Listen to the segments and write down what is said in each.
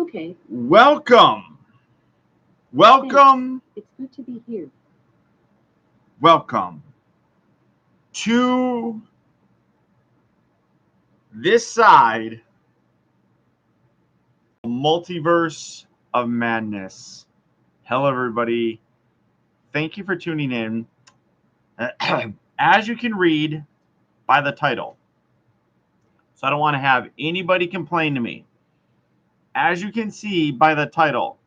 Okay. Welcome. Welcome. It's good to be here. Welcome to this side of Multiverse of Madness. Hello, everybody. Thank you for tuning in. As you can read by the title, so I don't want to have anybody complain to me. As you can see by the title,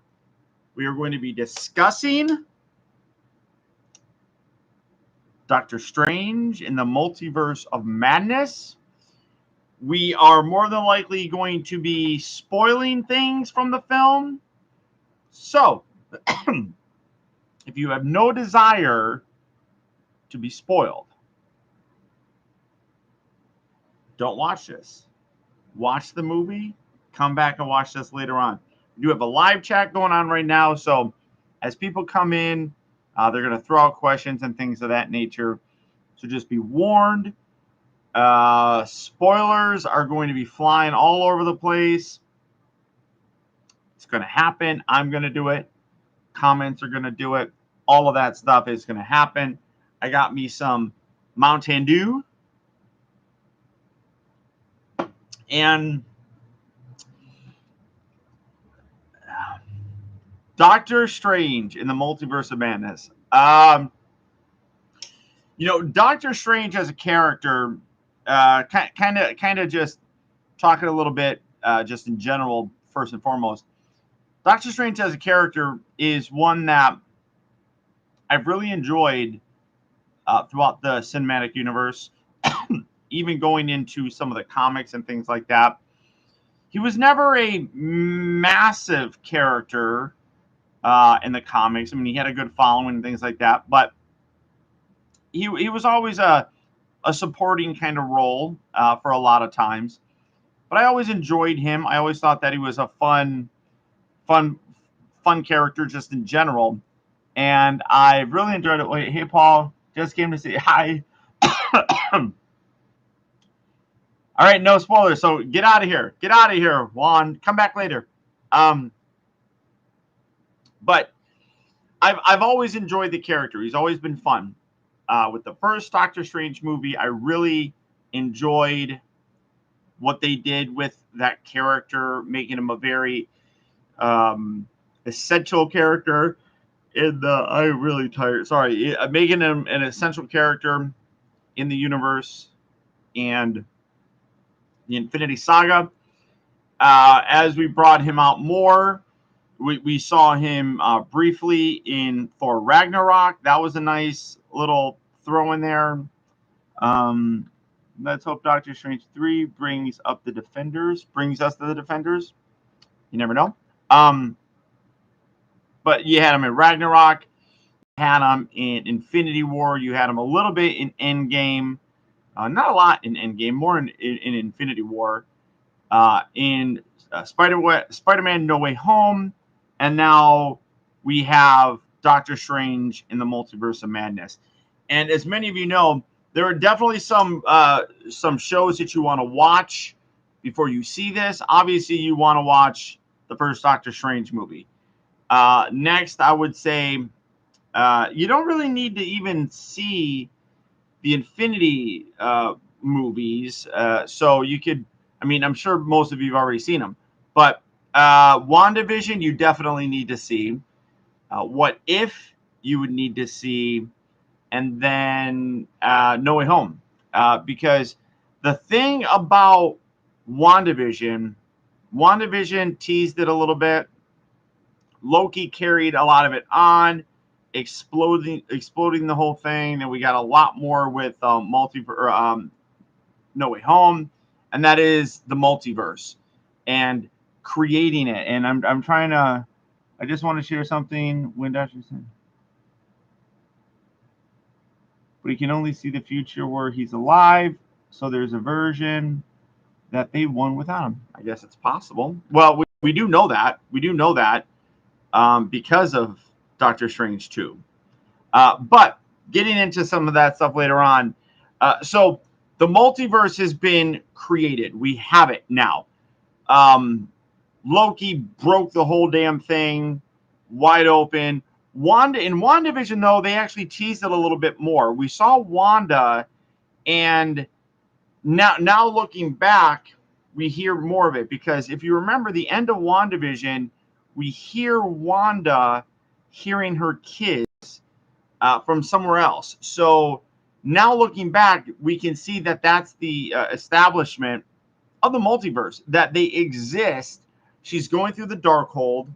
we are going to be discussing Doctor Strange in the Multiverse of Madness. We are more than likely going to be spoiling things from the film. So, if you have no desire to be spoiled, don't watch this. Watch the movie, come back and watch this later on. We do have a live chat going on right now, so as people come in, they're going to throw out questions and things of that nature. So just be warned. Spoilers are going to be flying all over the place. It's going to happen. I'm going to do it. Comments are going to do it. All of that stuff is going to happen. I got me some Mountain Dew. And Doctor Strange in the Multiverse of Madness. Doctor Strange as a character, kind of just talking a little bit, just in general, first and foremost. Doctor Strange as a character is one that I've really enjoyed throughout the cinematic universe, even going into some of the comics and things like that. He was never a massive character in the comics. I mean, he had a good following and things like that, but he was always a supporting kind of role for a lot of times. But I always enjoyed him. I always thought that he was a fun character just in general. And I really enjoyed it. Wait, hey, Paul, just came to say hi. All right, no spoilers. So get out of here. Get out of here, Juan. Come back later. But I've always enjoyed the character. He's always been fun. With the first Doctor Strange movie, I really enjoyed what they did with that character, making him a very essential character I'm really tired. Sorry, making him an essential character in the universe and the Infinity Saga. As we brought him out more, we saw him briefly in Thor Ragnarok. That was a nice little throw in there. Let's hope Doctor Strange 3 brings us to the Defenders. You never know. But you had him in Ragnarok. You had him in Infinity War. You had him a little bit in Endgame. Not a lot in Endgame, more in Infinity War. In Spider-Man No Way Home. And now we have Doctor Strange in the Multiverse of Madness. And as many of you know, there are definitely some shows that you want to watch before you see this. Obviously, you want to watch the first Doctor Strange movie. Next, I would say you don't really need to even see the Infinity movies. So you could, I mean, I'm sure most of you have already seen them. But WandaVision, you definitely need to see. What If, you would need to see. And then No Way Home. Because the thing about WandaVision teased it a little bit. Loki carried a lot of it on, exploding the whole thing. And we got a lot more with No Way Home, and that is the multiverse and creating it. And I'm trying to. I just want to share something. When Doctor said, but he can only see the future where he's alive. So there's a version that they won without him. I guess it's possible. Well, we do know that. We do know that because of Doctor Strange 2. But getting into some of that stuff later on. So the multiverse has been created. We have it now. Loki broke the whole damn thing wide open. Wanda in WandaVision, though, they actually teased it a little bit more. We saw Wanda, and now looking back, we hear more of it, because if you remember the end of WandaVision, we hear Wanda hearing her kids from somewhere else. So now looking back, we can see that that's the establishment of the multiverse, that they exist. She's going through the Darkhold.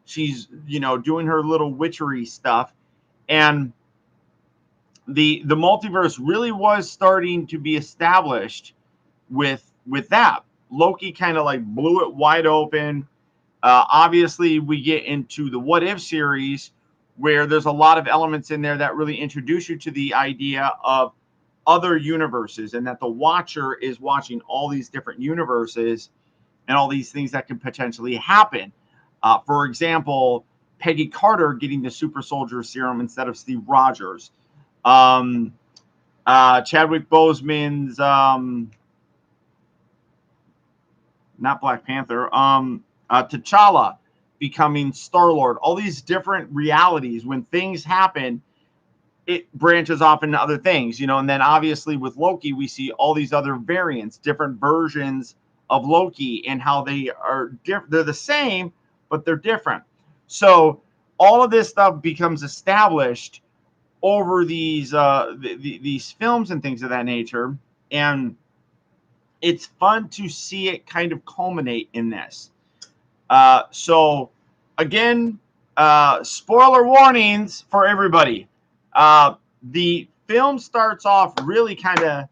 She's, doing her little witchery stuff, and the multiverse really was starting to be established with that. Loki kind of like blew it wide open. Obviously, we get into the What If series, where there's a lot of elements in there that really introduce you to the idea of other universes, and that the Watcher is watching all these different universes and all these things that could potentially happen. For example, Peggy Carter getting the super soldier serum instead of Steve Rogers. Chadwick Boseman's not Black Panther, T'Challa becoming Star-Lord. All these different realities, when things happen, it branches off into other things, and then obviously with Loki, we see all these other variants, different versions of Loki, and how they are different. They're the same, but they're different. So all of this stuff becomes established over these these films and things of that nature, and it's fun to see it kind of culminate in this. So again, spoiler warnings for everybody. The film starts off really kind of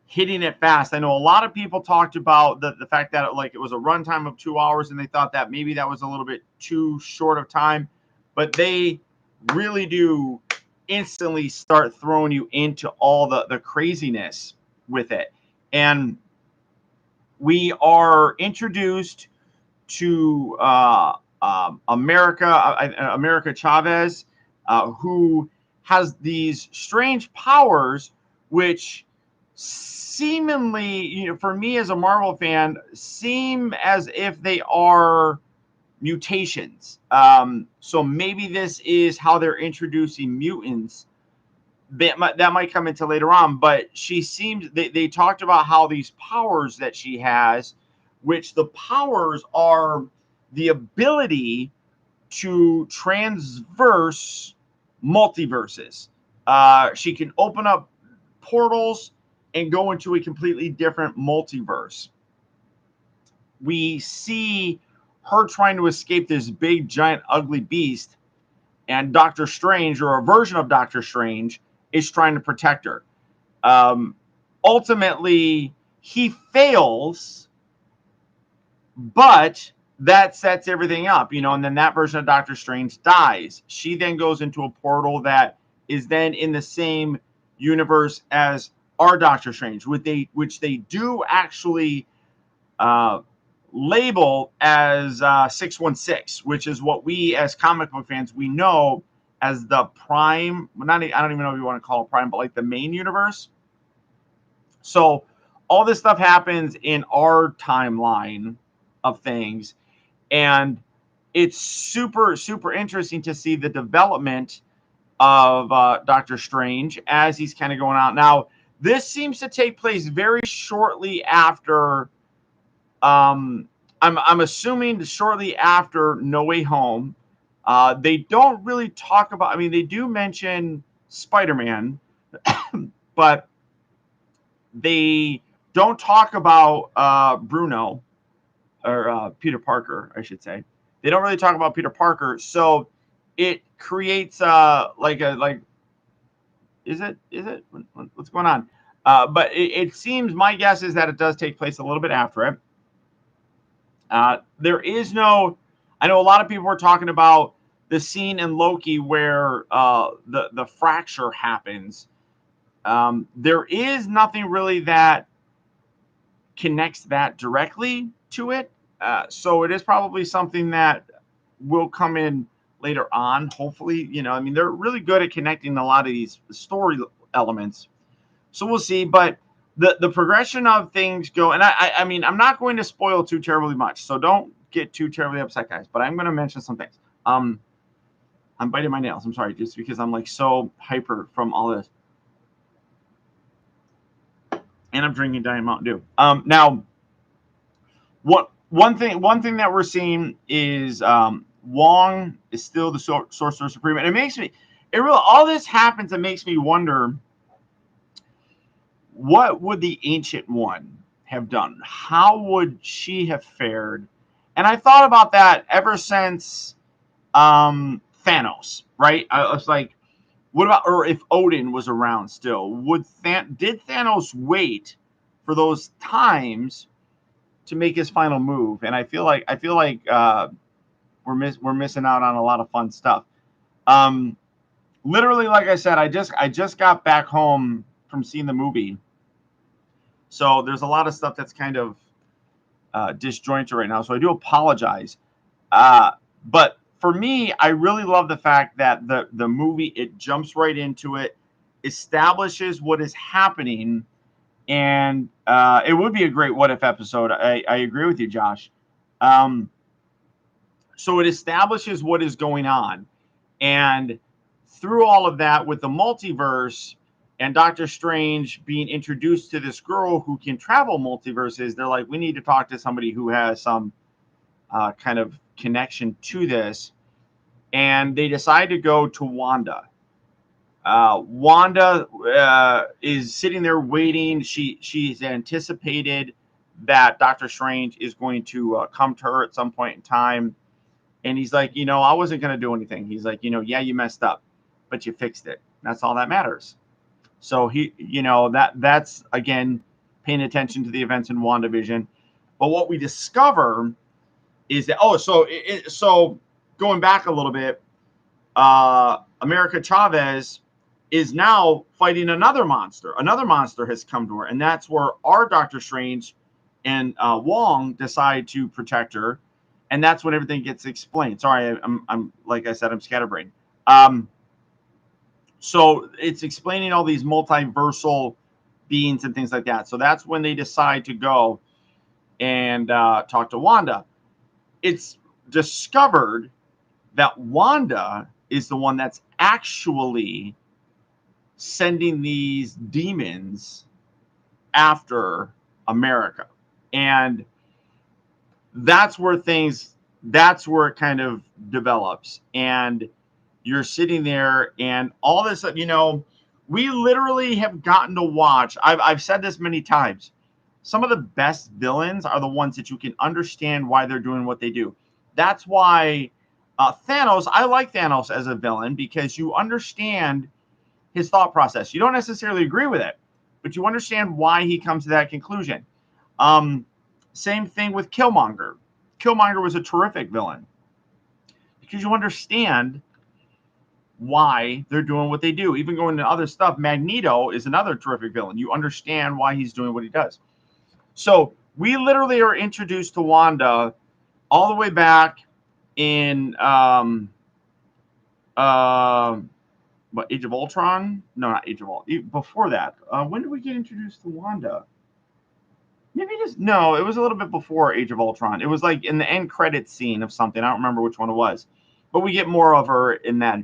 hitting it fast. I know a lot of people talked about the fact that it was a runtime of 2 hours, and they thought that maybe that was a little bit too short of time, but they really do instantly start throwing you into all the craziness with it. And we are introduced to America Chavez, who has these strange powers, which seemingly, for me as a Marvel fan, seem as if they are mutations. So maybe this is how they're introducing mutants. That might come into later on, but she seems, they talked about how these powers that she has, which the powers are the ability to transverse multiverses. She can open up portals and go into a completely different multiverse. We see her trying to escape this big, giant, ugly beast, and Doctor Strange, or a version of Doctor Strange, is trying to protect her. Ultimately, he fails, but that sets everything up, and then that version of Doctor Strange dies. She then goes into a portal that is then in the same universe as our Doctor Strange, which they do actually label as 616, which is what we as comic book fans, we know as the prime, I don't even know if you want to call it prime, but like the main universe. So all this stuff happens in our timeline of things, and it's super, super interesting to see the development of Doctor Strange as he's kind of going out. Now, this seems to take place very shortly after, I'm assuming shortly after No Way Home. They don't really talk about, they do mention Spider-Man, but they don't talk about Bruno, or Peter Parker, I should say. They don't really talk about Peter Parker, so it creates is it what's going on? But it seems, my guess is that it does take place a little bit after it. There is no, I know a lot of people were talking about the scene in Loki where the fracture happens. There is nothing really that connects that directly to it. So it is probably something that will come in later on, hopefully. They're really good at connecting a lot of these story elements. So we'll see. But the progression of things go, and I'm not going to spoil too terribly much, so don't get too terribly upset, guys, but I'm going to mention some things. I'm biting my nails. I'm sorry, just because I'm like so hyper from all this, and I'm drinking Diet Mountain Dew. Now, one thing that we're seeing is Wong is still the Sorcerer Supreme, and all this happens. It makes me wonder, what would the Ancient One have done? How would she have fared? And I thought about that ever since Thanos, right? I was like, what about, or if Odin was around still, did Thanos wait for those times to make his final move? And I feel like we're missing out on a lot of fun stuff. Literally, like I said, I just got back home from seeing the movie, so there's a lot of stuff that's kind of disjointed right now. So I do apologize. But for me, I really love the fact that the movie, it jumps right into it, establishes what is happening, and it would be a great what if episode. I agree with you, Josh. So it establishes what is going on, and through all of that, with the multiverse and Doctor Strange being introduced to this girl who can travel multiverses, they're like, we need to talk to somebody who has some kind of connection to this. And they decide to go to Wanda. Wanda is sitting there waiting. She's anticipated that Doctor Strange is going to come to her at some point in time. And he's like, I wasn't going to do anything. He's like, yeah, you messed up, but you fixed it. That's all that matters. So that's again paying attention to the events in WandaVision. But what we discover is that so going back a little bit, America Chavez is now fighting another monster. Another monster has come to her, and that's where our Doctor Strange and Wong decide to protect her, and that's when everything gets explained. Sorry, I'm like I said, I'm scatterbrained. So it's explaining all these multiversal beings and things like that. So that's when they decide to go and talk to Wanda. It's discovered that Wanda is the one that's actually sending these demons after America. And that's where it kind of develops. And you're sitting there and all this, we literally have gotten to watch. I've said this many times. Some of the best villains are the ones that you can understand why they're doing what they do. That's why Thanos, I like Thanos as a villain, because you understand his thought process. You don't necessarily agree with it, but you understand why he comes to that conclusion. Same thing with Killmonger. Killmonger was a terrific villain because you understand why they're doing what they do. Even going to other stuff, Magneto is another terrific villain. You understand why he's doing what he does. So we literally are introduced to Wanda all the way back in Age of Ultron? No, not Age of Ultron. Before that, when did we get introduced to Wanda? No, it was a little bit before Age of Ultron. It was like in the end credits scene of something. I don't remember which one it was, but we get more of her in that.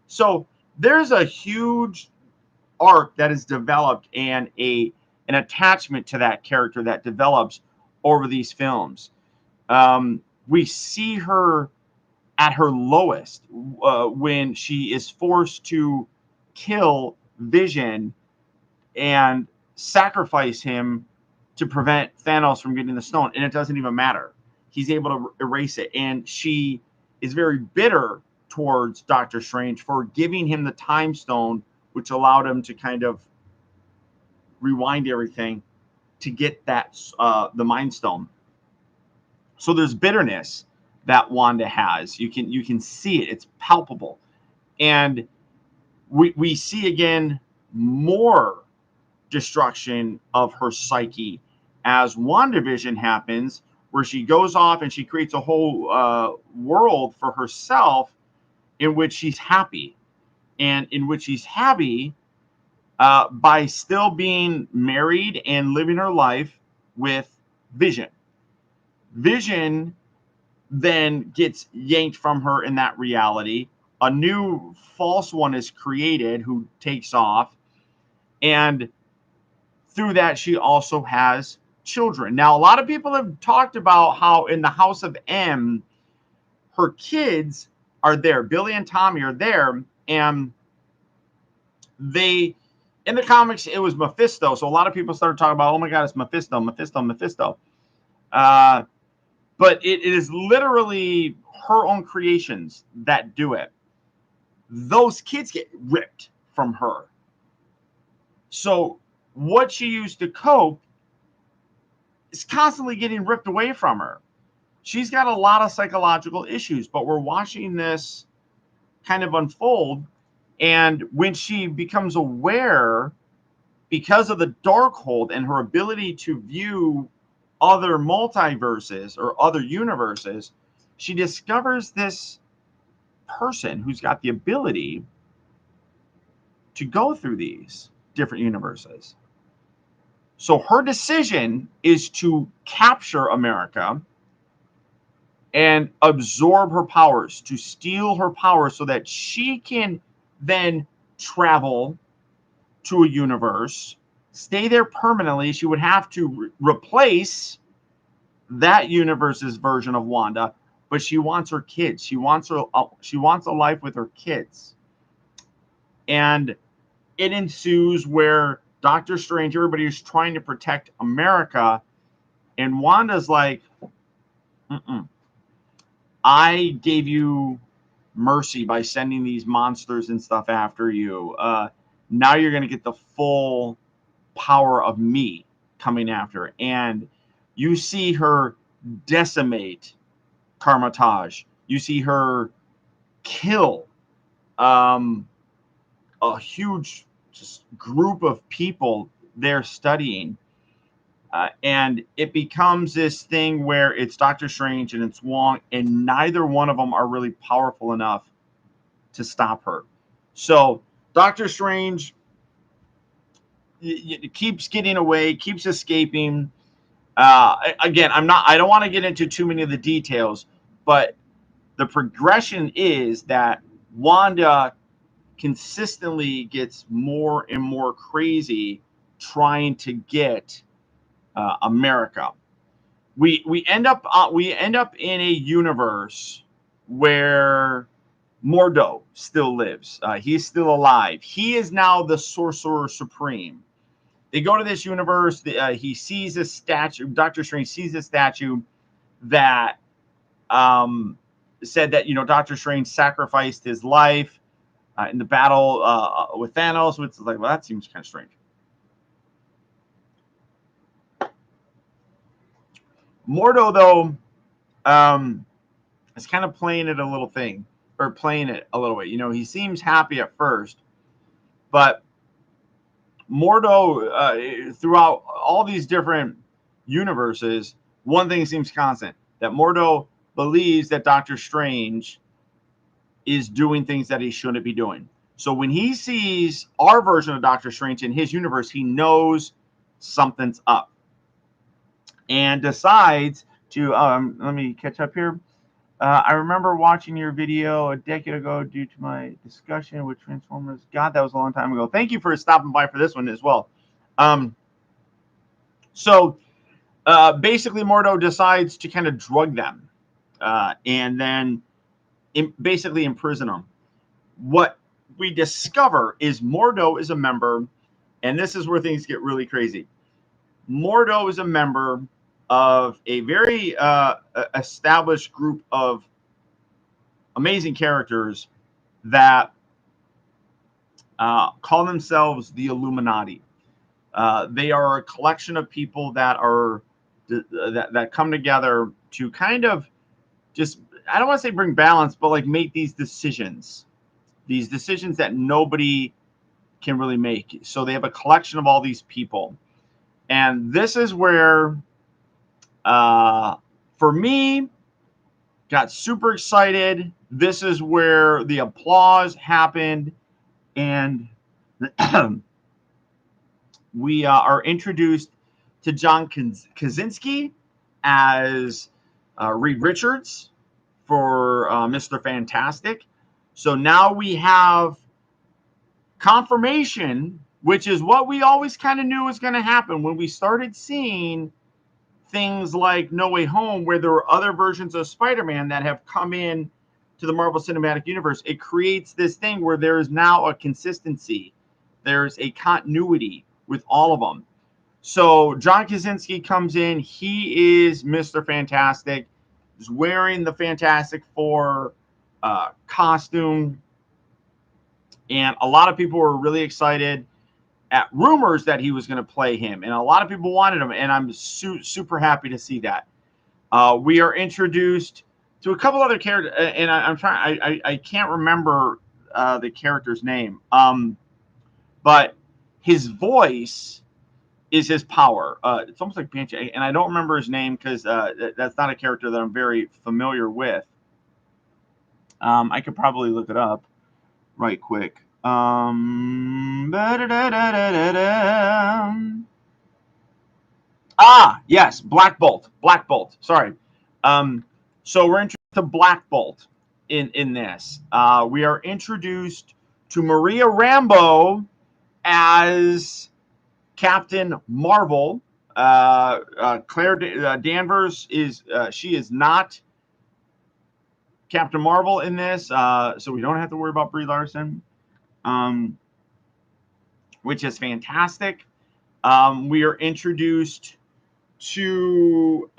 So there's a huge arc that is developed and an attachment to that character that develops over these films. We see her at her lowest when she is forced to kill Vision and sacrifice him to prevent Thanos from getting the stone. And it doesn't even matter. He's able to erase it. And she is very bitter towards Doctor Strange for giving him the time stone, which allowed him to kind of rewind everything to get that the Mind Stone. So there's bitterness that Wanda has. You can see it. It's palpable. And we see again more destruction of her psyche as WandaVision happens, where she goes off and she creates a whole world for herself in which she's happy, and in which she's happy by still being married and living her life with Vision. Vision then gets yanked from her in that reality. A new false one is created who takes off. And through that, she also has children. Now, a lot of people have talked about how in the House of M, her kids are there. Billy and Tommy are there. And they, in the comics, it was Mephisto. So a lot of people started talking about, oh my God, it's Mephisto, Mephisto, Mephisto. But it is literally her own creations that do it. Those kids get ripped from her. So what she used to cope is constantly getting ripped away from her. She's got a lot of psychological issues, but we're watching this kind of unfold. And when she becomes aware, because of the Darkhold and her ability to view other multiverses or other universes, she discovers this person who's got the ability to go through these different universes. So her decision is to capture America and absorb her powers, to steal her powers so that she can then travel to a universe, stay there permanently. She would have to replace that universe's version of Wanda, but she wants her kids. She wants a life with her kids. And it ensues where Doctor Strange, everybody is trying to protect America, and Wanda's like, I gave you mercy by sending these monsters and stuff after you. Now you're going to get the full power of me coming after. And you see her decimate Karmatage. You see her kill a huge just group of people there studying. And it becomes this thing where it's Doctor Strange and it's Wong, and neither one of them are really powerful enough to stop her. So Doctor Strange keeps getting away, keeps escaping. Again, I don't want to get into too many of the details, but the progression is that Wanda consistently gets more and more crazy trying to get America. We end up in a universe where Mordo still lives. He's still alive. He is now the Sorcerer Supreme. They go to this universe. He sees a statue. Doctor Strange sees a statue that said that Doctor Strange sacrificed his life in the battle with Thanos. Which is like, well, that seems kind of strange. Mordo, though, is kind of playing it a little way. He seems happy at first, but Mordo, throughout all these different universes, one thing seems constant, that Mordo believes that Doctor Strange is doing things that he shouldn't be doing. So when he sees our version of Doctor Strange in his universe, he knows something's up and decides to, let me catch up here. I remember watching your video a decade ago due to my discussion with Transformers. God, that was a long time ago. Thank you for stopping by for this one as well. So basically, Mordo decides to kind of drug them and then basically imprison them. What we discover is Mordo is a member, and this is where things get really crazy. Mordo is a member of a very established group of amazing characters that call themselves the Illuminati. They are a collection of people that are that come together to kind of just, I don't want to say bring balance, but like make these decisions that nobody can really make. So they have a collection of all these people. And this is where, for me, got super excited. This is where the applause happened. And we are introduced to John Krasinski as Reed Richards. for Mr. Fantastic. So now we have confirmation, which is what we always kind of knew was going to happen when we started seeing things like No Way Home, where there were other versions of Spider-Man that have come in to the Marvel Cinematic Universe. It creates this thing where there is now a consistency. There's a continuity with all of them. So John Krasinski comes in. He is Mr. Fantastic. He's wearing the Fantastic Four costume. And a lot of people were really excited at rumors that he was going to play him. And a lot of people wanted him. And I'm super happy to see that. We are introduced to a couple other characters. And I can't remember the character's name. But his voice is his power. It's almost like Banshee. And I don't remember his name because that's not a character that I'm very familiar with. I could probably look it up right quick. Yes, Black Bolt. Sorry. So we're introduced to Black Bolt in this. We are introduced to Maria Rambeau as Captain Marvel. Claire Danvers is she is not Captain Marvel in this, so we don't have to worry about Brie Larson, which is fantastic. We are introduced to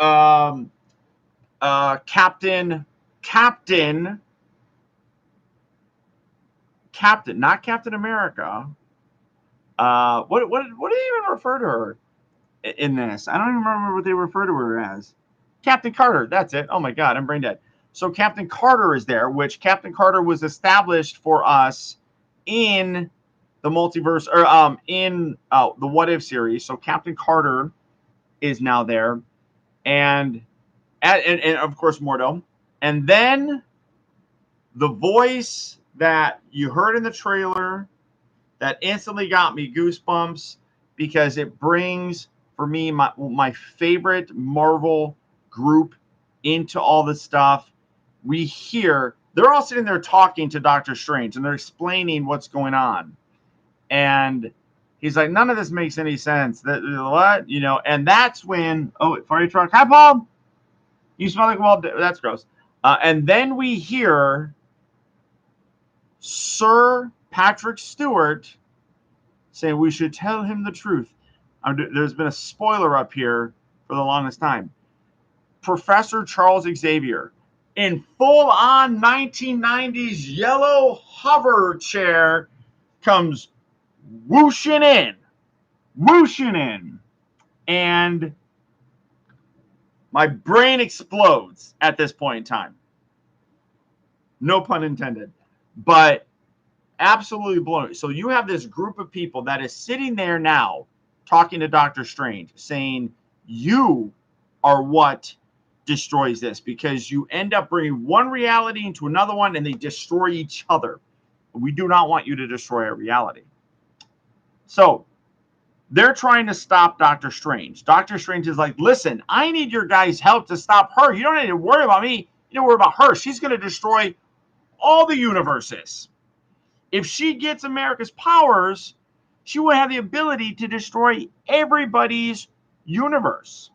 Captain, not Captain America. What do they even refer to her in this? I don't even remember what they refer to her as. Captain Carter. That's it. Oh my God, I'm brain dead. So Captain Carter is there, which Captain Carter was established for us in the multiverse, or in the What If series. So Captain Carter is now there, and of course Mordo, and then the voice that you heard in the trailer that instantly got me goosebumps because it brings for me my favorite Marvel group into all this stuff. We hear they're all sitting there talking to Doctor Strange and they're explaining what's going on. And he's like, none of this makes any sense. What? You know, and that's when, fire truck. Hi, Paul. You smell like, well, that's gross. And then we hear Sir Patrick Stewart saying we should tell him the truth. There's been a spoiler up here for the longest time. Professor Charles Xavier in full-on 1990s yellow hover chair comes whooshing in, and my brain explodes at this point in time. No pun intended, but absolutely blown away. So you have this group of people that is sitting there now talking to Doctor Strange, saying you are what destroys this, because you end up bringing one reality into another one and they destroy each other. We do not want you to destroy our reality. So they're trying to stop Doctor Strange. Doctor Strange is like, listen, I need your guys' help to stop her. You don't need to worry about me. You don't worry about her. She's going to destroy all the universes. If she gets America's powers, she will have the ability to destroy everybody's universe.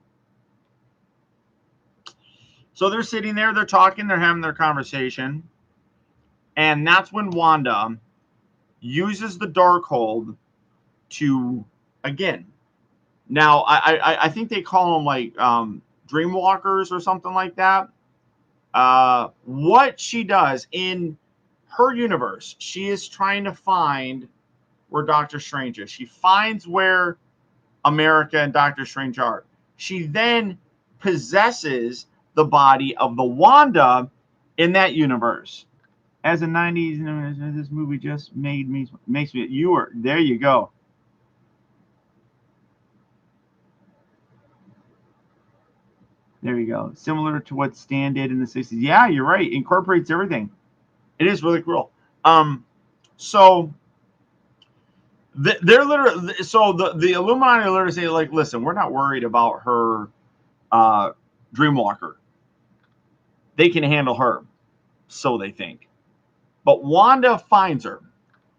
So they're sitting there, they're talking, they're having their conversation. And that's when Wanda uses the Darkhold to, again, now I think they call them like Dreamwalkers or something like that. What she does in her universe, she is trying to find where Doctor Strange is. She finds where America and Doctor Strange are. She then possesses the body of the Wanda in that universe. As a 90s, this movie just makes me, there you go. There you go. Similar to what Stan did in the 60s. Yeah, you're right. Incorporates everything. It is really cool. So they're literally, so the Illuminati are literally saying, like, listen, we're not worried about her Dreamwalker. they can handle her, so they think. But Wanda finds her,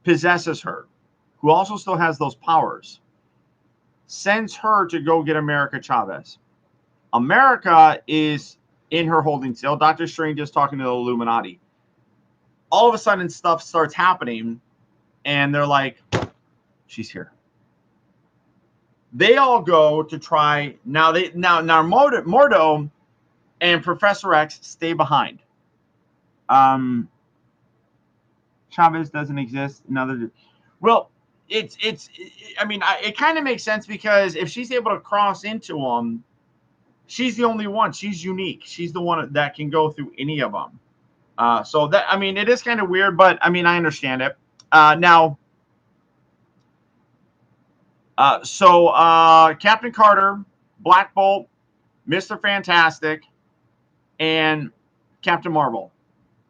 possesses her, who also still has those powers, sends her to go get America Chavez. America is in her holding cell. Doctor Strange is talking to the Illuminati. All of a sudden, stuff starts happening, and they're like, she's here. They all go to try. Now Mordo and Professor X stay behind. Chavez doesn't exist. Well, it kind of makes sense because if she's able to cross into them, she's the only one. She's unique. She's the one that can go through any of them. So that, I mean, it is kind of weird, but I mean, I understand it. Captain Carter, Black Bolt, Mr. Fantastic, and Captain Marvel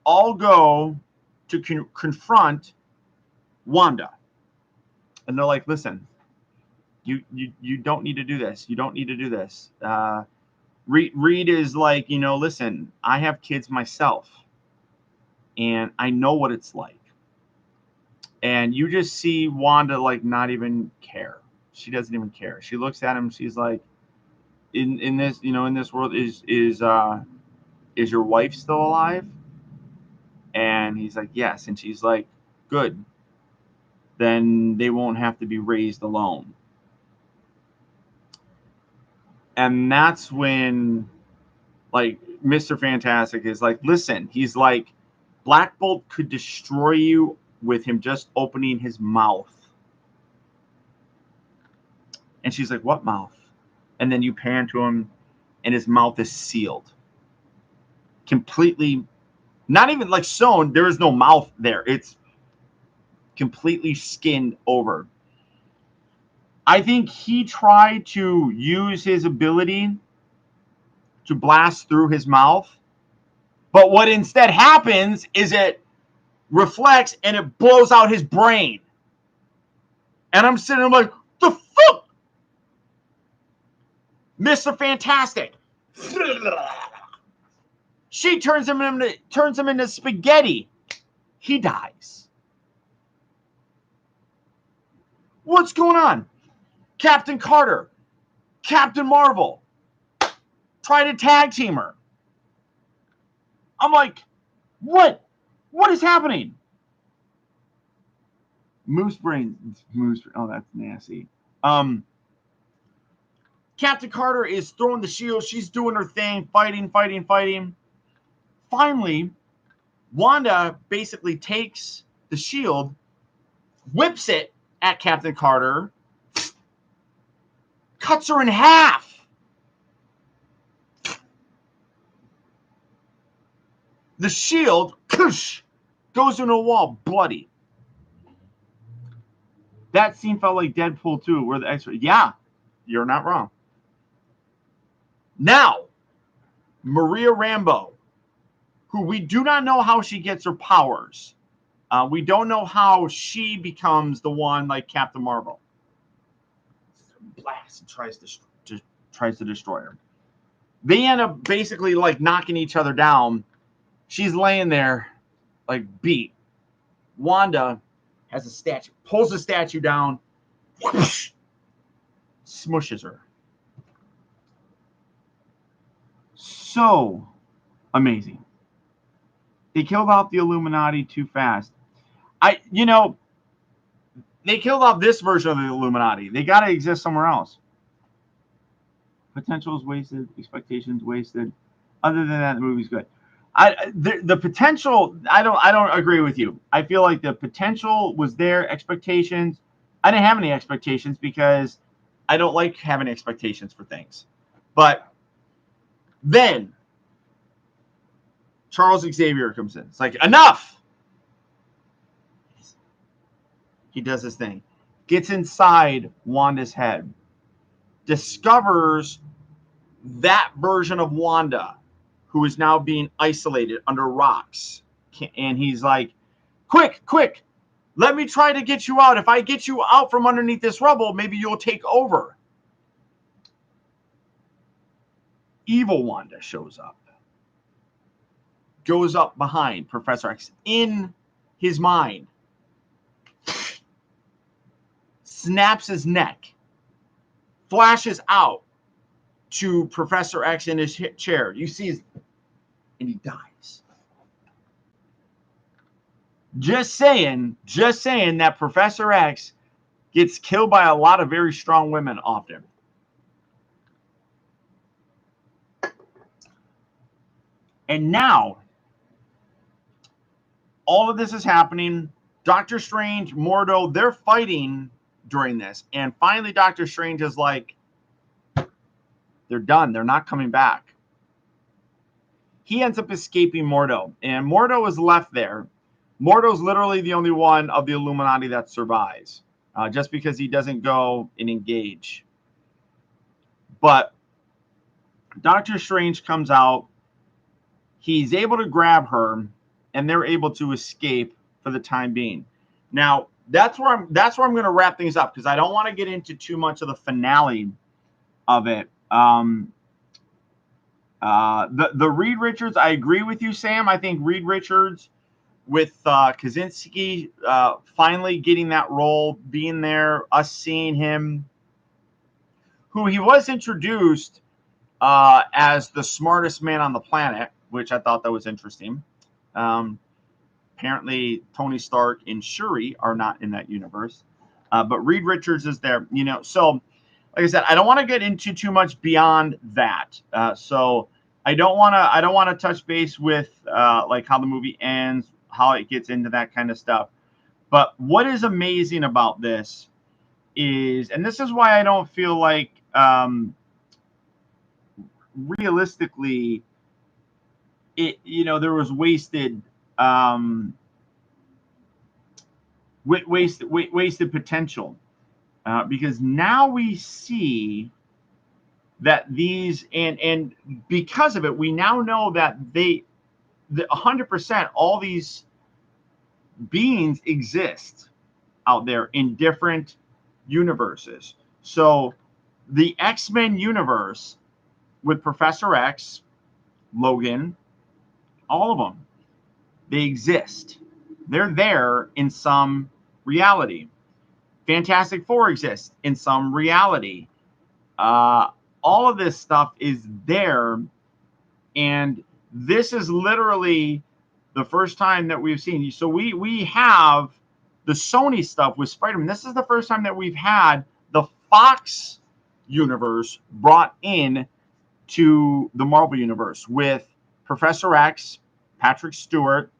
all go to confront Wanda. And they're like, listen, you don't need to do this. You don't need to do this. Reed is like, listen, I have kids myself, and I know what it's like. And you just see Wanda like not even care. She doesn't even care. She looks at him. She's like, in this, in this world, is your wife still alive? And he's like, yes. And she's like, good. Then they won't have to be raised alone. And that's when, like, Mr. Fantastic is like, listen, he's like, Black Bolt could destroy you with him just opening his mouth. And she's like, what mouth? And then you pan to him, and his mouth is sealed. Completely, not even like sewn. There is no mouth there. It's completely skinned over. I think he tried to use his ability to blast through his mouth. But what instead happens is it reflects and it blows out his brain. And I'm sitting there like, the fuck? Mr. Fantastic. She turns him into spaghetti. He dies. What's going on? Captain Carter, Captain Marvel, try to tag team her. I'm like, what? What is happening? Moose brain. Oh, that's nasty. Captain Carter is throwing the shield. She's doing her thing, fighting. Finally, Wanda basically takes the shield, whips it at Captain Carter, cuts her in half. The shield goes into a wall, bloody. That scene felt like Deadpool 2, where the X-ray. Yeah, you're not wrong. Now, Maria Rambeau, who we do not know how she gets her powers. We don't know how she becomes the one like Captain Marvel. Blast and tries to destroy her. They end up basically like knocking each other down. She's laying there like beat. Wanda has a statue, pulls the statue down, whoosh, smushes her. So amazing. They killed off the Illuminati too fast. They killed off this version of the Illuminati. They got to exist somewhere else. Potential is wasted. Expectations wasted. Other than that, the movie's good. The potential, I don't agree with you. I feel like the potential was there. Expectations, I didn't have any expectations because I don't like having expectations for things. But then Charles Xavier comes in. It's like, enough. He does his thing. Gets inside Wanda's head. Discovers that version of Wanda who is now being isolated under rocks. And he's like, quick, let me try to get you out. If I get you out from underneath this rubble, maybe you'll take over. Evil Wanda shows up. goes up behind Professor X in his mind, snaps his neck, flashes out to Professor X in his chair. You see his, and he dies. Just saying that Professor X gets killed by a lot of very strong women often. And now, all of this is happening. Doctor Strange, Mordo, they're fighting during this. And finally, Doctor Strange is like, they're done. They're not coming back. He ends up escaping Mordo. And Mordo is left there. Mordo's literally the only one of the Illuminati that survives. Just because he doesn't go and engage. But Doctor Strange comes out. He's able to grab her. And they're able to escape for the time being. Now, that's where I'm going to wrap things up, because I don't want to get into too much of the finale of it. The Reed Richards, I agree with you, Sam. I think Reed Richards with Kaczynski finally getting that role, being there, us seeing him, who he was introduced as the smartest man on the planet, which I thought that was interesting. Apparently, Tony Stark and Shuri are not in that universe, but Reed Richards is there. You know, so like I said, I don't want to get into too much beyond that. So I don't want to touch base with like how the movie ends, how it gets into that kind of stuff. But what is amazing about this is, and this is why I don't feel like realistically, there was wasted potential, because now we see that these and because of it, we now know that 100% all these beings exist out there in different universes. So the X-Men universe with Professor X, Logan, all of them, they exist. They're there in some reality. Fantastic Four exists in some reality. All of this stuff is there, and this is literally the first time that we've seen. So we have the Sony stuff with Spider-Man. This is the first time that we've had the Fox universe brought in to the Marvel universe with Professor X, Patrick Stewart,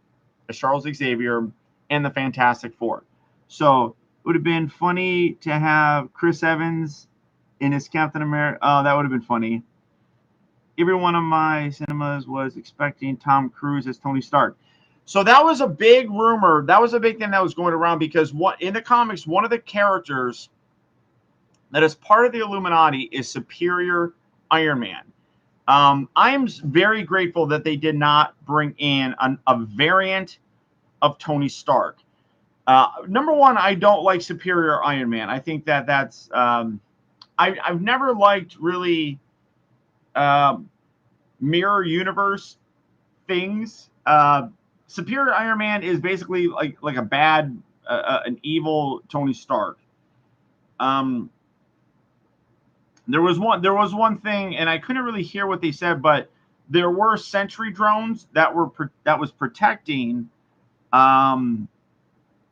Charles Xavier, and the Fantastic Four. So it would have been funny to have Chris Evans in his Captain America. Oh, that would have been funny. Every one of my cinemas was expecting Tom Cruise as Tony Stark. So that was a big rumor. That was a big thing that was going around, because in the comics, one of the characters that is part of the Illuminati is Superior Iron Man. I'm very grateful that they did not bring in a variant of Tony Stark. Number one, I don't like Superior Iron Man. I think that's I've never liked really mirror universe things. Superior Iron Man is basically like a bad, an evil Tony Stark. There was one thing, and I couldn't really hear what they said, but there were sentry drones that was protecting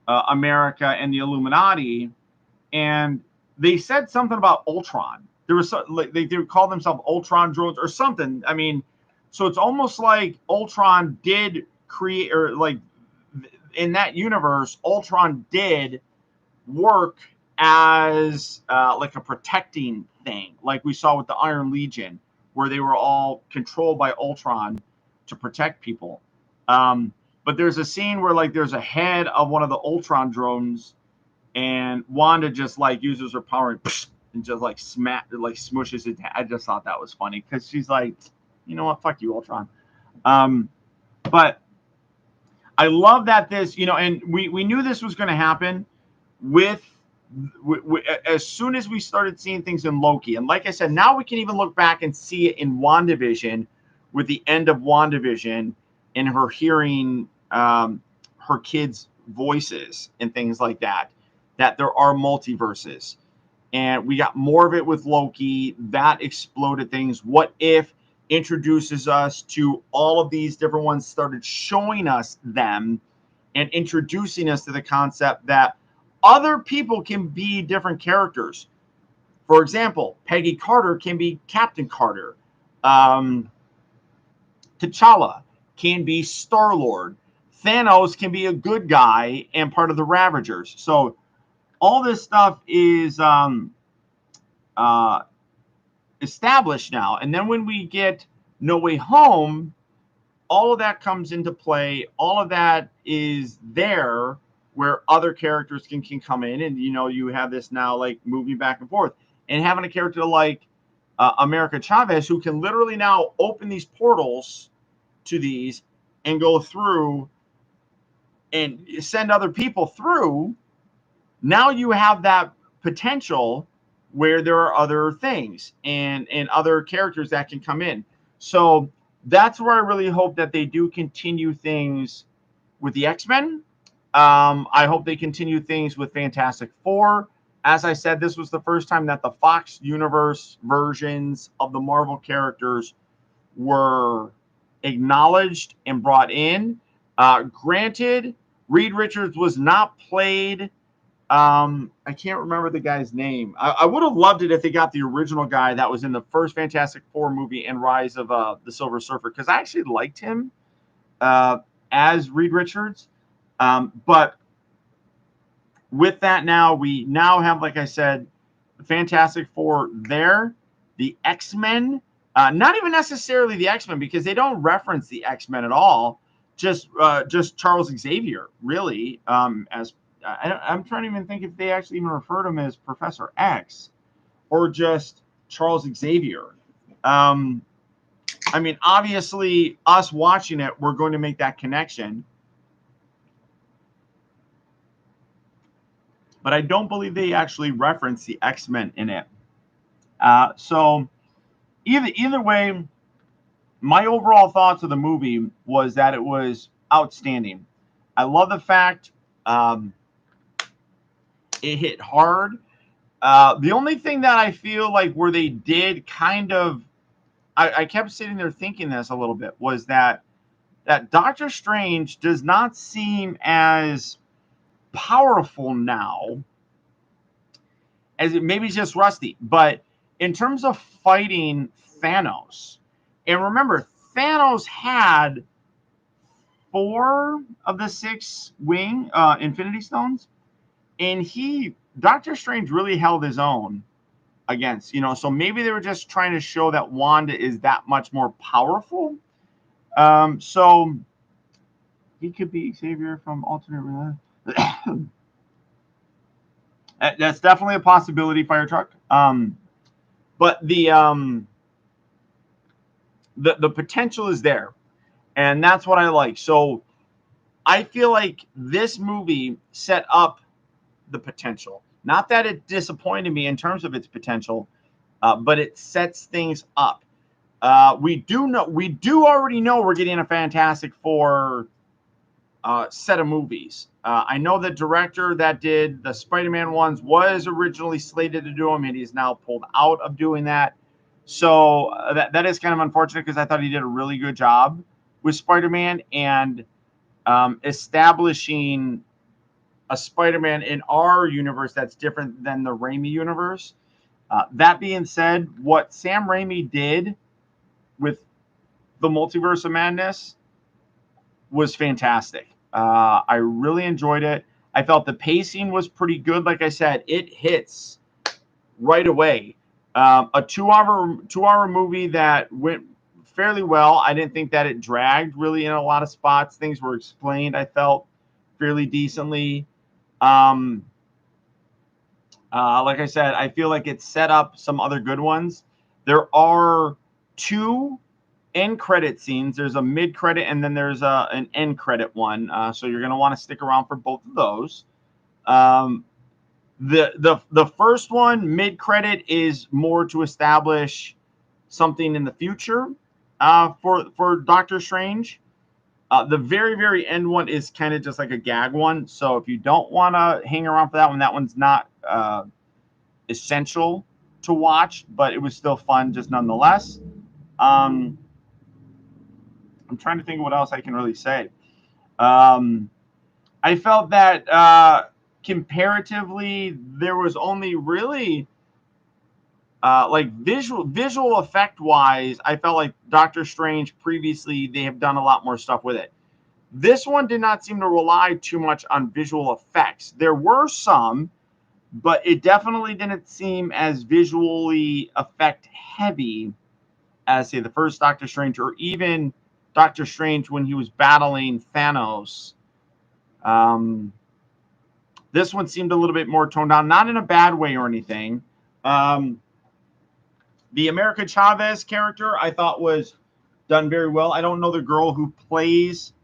America and the Illuminati, and they said something about Ultron. There was they called themselves Ultron drones or something. I mean, so it's almost like Ultron did create, or like in that universe, Ultron did work as like a protecting thing, like we saw with the Iron Legion, where they were all controlled by Ultron to protect people. But there's a scene where like there's a head of one of the Ultron drones, and Wanda just like uses her power and just like smushes it. I just thought that was funny, because she's like, you know what, fuck you, Ultron. But I love that this, and we knew this was going to happen with as soon as we started seeing things in Loki. And like I said, now we can even look back and see it in WandaVision, with the end of WandaVision, and her hearing her kids' voices and things like that. That there are multiverses, and we got more of it with Loki. That exploded things. What If introduces us to all of these different ones, started showing us them and introducing us to the concept that other people can be different characters. For example, Peggy Carter can be Captain Carter. Um, T'Challa can be Star-Lord. Thanos can be a good guy and part of the Ravagers. So all this stuff is uh, established now. And then when we get No Way Home, all of that comes into play. All of that is there where other characters can come in. And, you have this now like moving back and forth. And having a character like America Chavez, who can literally now open these portals to these and go through and send other people through. Now you have that potential where there are other things and other characters that can come in. So that's where I really hope that they do continue things with the X-Men. I hope they continue things with Fantastic Four. As I said, this was the first time that the Fox universe versions of the Marvel characters were acknowledged and brought in. Granted, Reed Richards was not played. I can't remember the guy's name. I would have loved it if they got the original guy that was in the first Fantastic Four movie and Rise of the Silver Surfer, because I actually liked him as Reed Richards. But with that now, we now have, like I said, the Fantastic Four there, the X-Men, not even necessarily the X-Men, because they don't reference the X-Men at all. Just Charles Xavier, really. As I'm trying to even think if they actually even refer to him as Professor X or just Charles Xavier. I mean, obviously, us watching it, we're going to make that connection. But I don't believe they actually reference the X-Men in it. So either way, my overall thoughts of the movie was that it was outstanding. I love the fact it hit hard. The only thing that I feel like where they did kind of, I kept sitting there thinking this a little bit, was that Doctor Strange does not seem as powerful now as it maybe just rusty. But in terms of fighting Thanos, and remember, Thanos had 4 of the 6 Infinity Stones, and Doctor Strange really held his own against, so maybe they were just trying to show that Wanda is that much more powerful. So he could be Xavier from alternate reality. That's definitely a possibility, Fire Truck. But the potential is there, and that's what I like. So I feel like this movie set up the potential. Not that it disappointed me in terms of its potential, but it sets things up. We do already know we're getting a Fantastic Four set of movies. I know the director that did the Spider-Man ones was originally slated to do them, and he's now pulled out of doing that. So that is kind of unfortunate, because I thought he did a really good job with Spider-Man and establishing a Spider-Man in our universe that's different than the Raimi universe. That being said, what Sam Raimi did with the Multiverse of Madness was fantastic. I really enjoyed it. I felt the pacing was pretty good. Like I said, it hits right away. A two-hour movie that went fairly well. I didn't think that it dragged really in a lot of spots. Things were explained, I felt, fairly decently. Like I said, I feel like it set up some other good ones. There are 2 end credit scenes. There's a mid credit and then there's an end credit one. So you're going to want to stick around for both of those. The first one, mid credit, is more to establish something in the future for Doctor Strange. The very, very end one is kind of just like a gag one. So if you don't want to hang around for that one's not essential to watch, but it was still fun just nonetheless. I'm trying to think of what else I can really say. I felt that comparatively, there was only really like visual effect wise, I felt like Doctor Strange previously they have done a lot more stuff with it. This one did not seem to rely too much on visual effects. There were some, but it definitely didn't seem as visually effect heavy as say the first Doctor Strange or even Doctor Strange when he was battling Thanos. This one seemed a little bit more toned down, not in a bad way or anything. The America Chavez character I thought was done very well. I don't know the girl who plays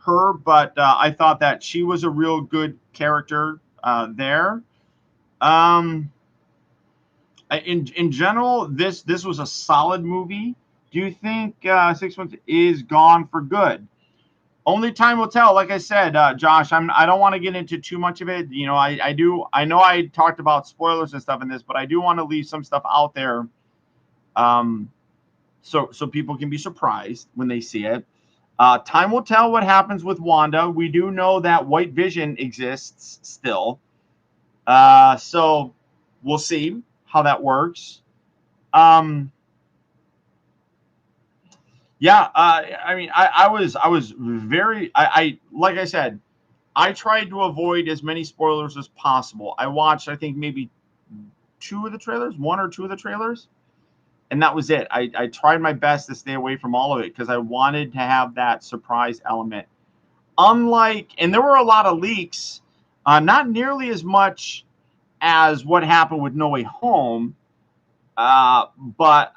her, but I thought that she was a real good character there. In general, this was a solid movie. Do you think 6 months is gone for good? Only time will tell. Like I said, Josh, I don't want to get into too much of it. You know, I know I talked about spoilers and stuff in this, but I do want to leave some stuff out there, so people can be surprised when they see it. Time will tell what happens with Wanda. We do know that White Vision exists still, so we'll see how that works. Yeah, I mean, I was very, like I said, I tried to avoid as many spoilers as possible. I watched, I think, maybe one or two of the trailers, and that was it. I tried my best to stay away from all of it because I wanted to have that surprise element. Unlike, and there were a lot of leaks, not nearly as much as what happened with No Way Home, but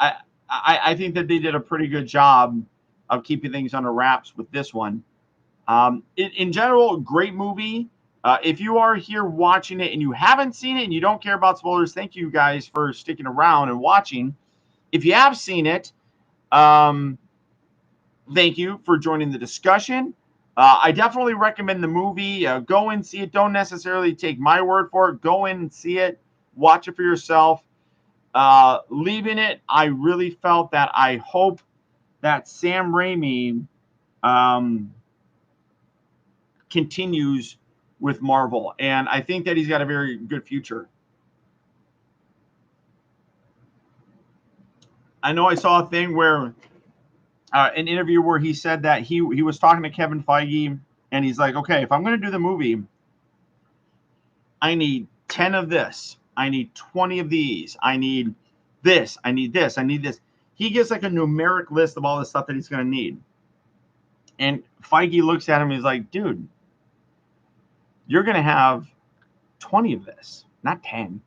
I think that they did a pretty good job of keeping things under wraps with this one. In general, great movie. If you are here watching it and you haven't seen it and you don't care about spoilers, thank you guys for sticking around and watching. If you have seen it, thank you for joining the discussion. I definitely recommend the movie. Go and see it. Don't necessarily take my word for it. Go in and see it. Watch it for yourself. Leaving it, I really felt that I hope that Sam Raimi continues with Marvel, and I think that he's got a very good future. I know I saw a thing where an interview where he said that he was talking to Kevin Feige, and he's like, okay, if I'm going to do the movie, I need 10 of this. I need 20 of these. I need this. I need this. I need this. He gives like a numeric list of all the stuff that he's going to need. And Feige looks at him and he's like, dude, you're going to have 20 of this, not 10.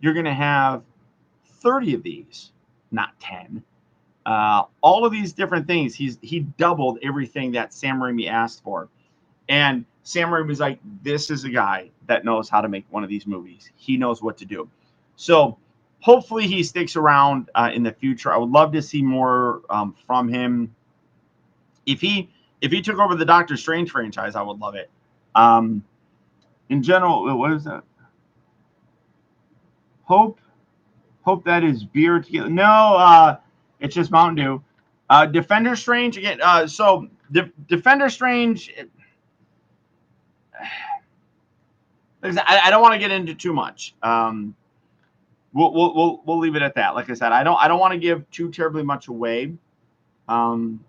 You're going to have 30 of these, not 10. All of these different things. He doubled everything that Sam Raimi asked for. And Sam Raimi was like, this is a guy that knows how to make one of these movies. He knows what to do. So hopefully he sticks around in the future. I would love to see more from him. If he took over the Doctor Strange franchise, I would love it. In general, what is that? Hope that is beer tequila. No, it's just Mountain Dew. Defender Strange again. So Defender Strange. I don't want to get into too much. We'll leave it at that. Like I said, I don't want to give too terribly much away. You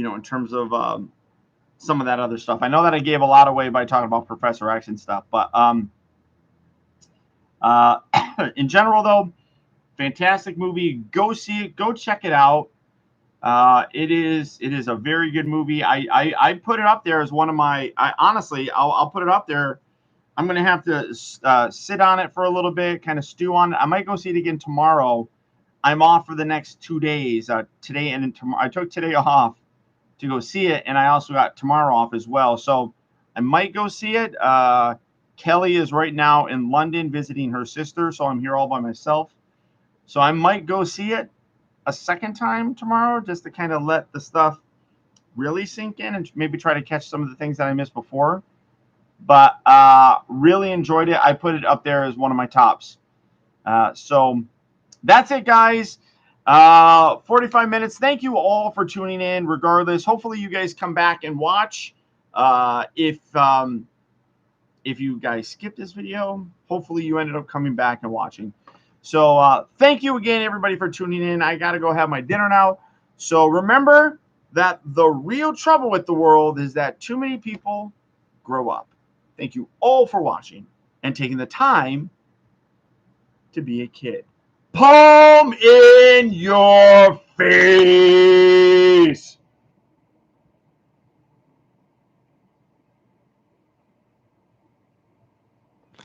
know, in terms of some of that other stuff. I know that I gave a lot away by talking about Professor X and stuff, but in general, though, fantastic movie. Go see it. Go check it out. It is a very good movie. I put it up there as one of my. Honestly, I'll put it up there. I'm gonna have to sit on it for a little bit, kind of stew on it. I might go see it again tomorrow. I'm off for the next 2 days. Today and tomorrow. I took today off to go see it, and I also got tomorrow off as well. So I might go see it. Kelly is right now in London visiting her sister, so I'm here all by myself. So I might go see it a second time tomorrow just to kind of let the stuff really sink in and maybe try to catch some of the things that I missed before. But really enjoyed it. I put it up there as one of my tops. So that's it, guys. 45 minutes. Thank you all for tuning in. Regardless, hopefully you guys come back and watch. If you guys skipped this video, hopefully you ended up coming back and watching. So thank you again, everybody, for tuning in. I got to go have my dinner now. So remember that the real trouble with the world is that too many people grow up. Thank you all for watching and taking the time to be a kid. Palm in your face.